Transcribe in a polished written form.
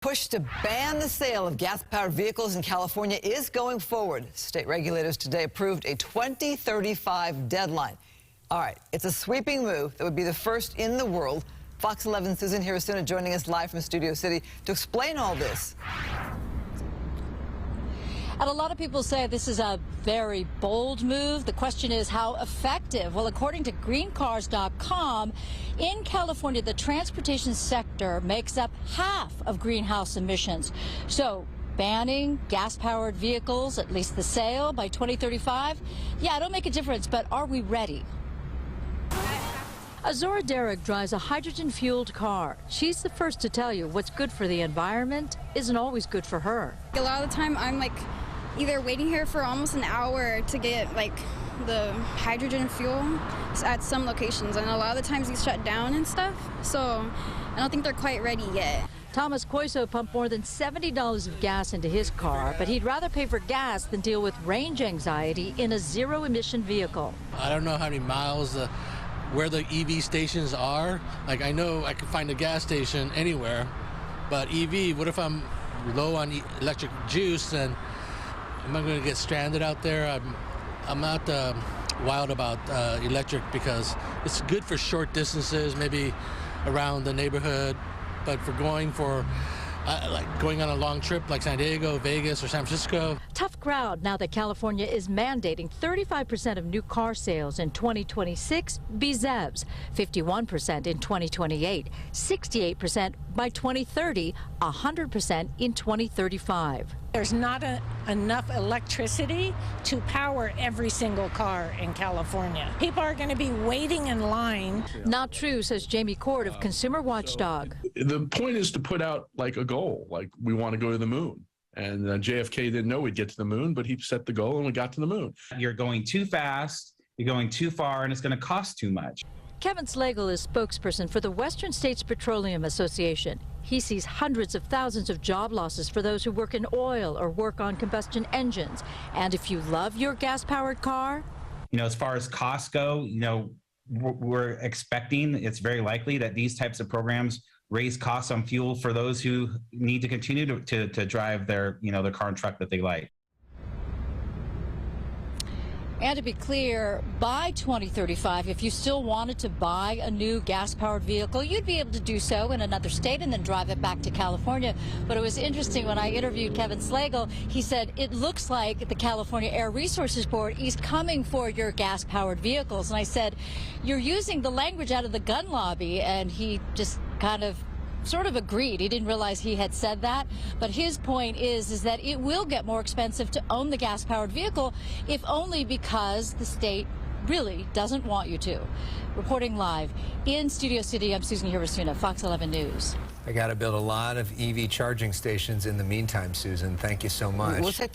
Push to ban the sale of gas-powered vehicles in California is going forward. State regulators today approved a 2035 deadline. All right, it's a sweeping move that would be the first in the world. Fox 11's Susan Hirasuna joining us live from Studio City to explain all this. And a lot of people say this is a very bold move. The question is how effective? Well, according to greencars.com, in California, the transportation sector makes up half of greenhouse emissions. So banning gas-powered vehicles, at least the sale, by 2035, yeah, it'll make a difference, but are we ready? Azora Derrick drives a hydrogen-fueled car. She's the first to tell you what's good for the environment isn't always good for her. A lot of the time I'm either waiting here for almost an hour to get the hydrogen fuel at some locations, and a lot of the times these shut down and stuff, so I don't think they're quite ready yet. Thomas Coiso pumped more than $70 of gas into his car, but he'd rather pay for gas than deal with range anxiety in a zero-emission vehicle. I don't know how many miles where the EV stations are. I know I can find a gas station anywhere, but EV, what if I'm low on electric juice and am I going to get stranded out there? I'm not wild about electric because it's good for short distances, maybe around the neighborhood, but for going on a long trip like San Diego, Vegas, or San Francisco. Tough crowd now that California is mandating 35% of new car sales in 2026 be ZEVs, 51% in 2028, 68% by 2030, 100% in 2035. There's not enough electricity to power every single car in California. People are going to be waiting in line. Not true, says Jamie Court of Consumer Watchdog. The point is to put out a goal, we want to go to the moon. And JFK didn't know we'd get to the moon, but he set the goal and we got to the moon. You're going too fast, you're going too far, and it's going to cost too much. Kevin Slagle is spokesperson for the Western States Petroleum Association. He sees hundreds of thousands of job losses for those who work in oil or work on combustion engines. And if you love your gas-powered car, as far as costs go, we're expecting, it's very likely that these types of programs raise costs on fuel for those who need to continue to drive their car and truck that they like. And to be clear, by 2035, if you still wanted to buy a new gas-powered vehicle, you'd be able to do so in another state and then drive it back to California. But it was interesting when I interviewed Kevin Slagle, he said, it looks like the California Air Resources Board is coming for your gas-powered vehicles. And I said, you're using the language out of the gun lobby. And he just sort of agreed. He didn't realize he had said that. But his point is that it will get more expensive to own the gas-powered vehicle, if only because the state really doesn't want you to. Reporting live in Studio City, I'm Susan Hirasuna, Fox 11 News. I got to build a lot of EV charging stations in the meantime, Susan. Thank you so much. We'll take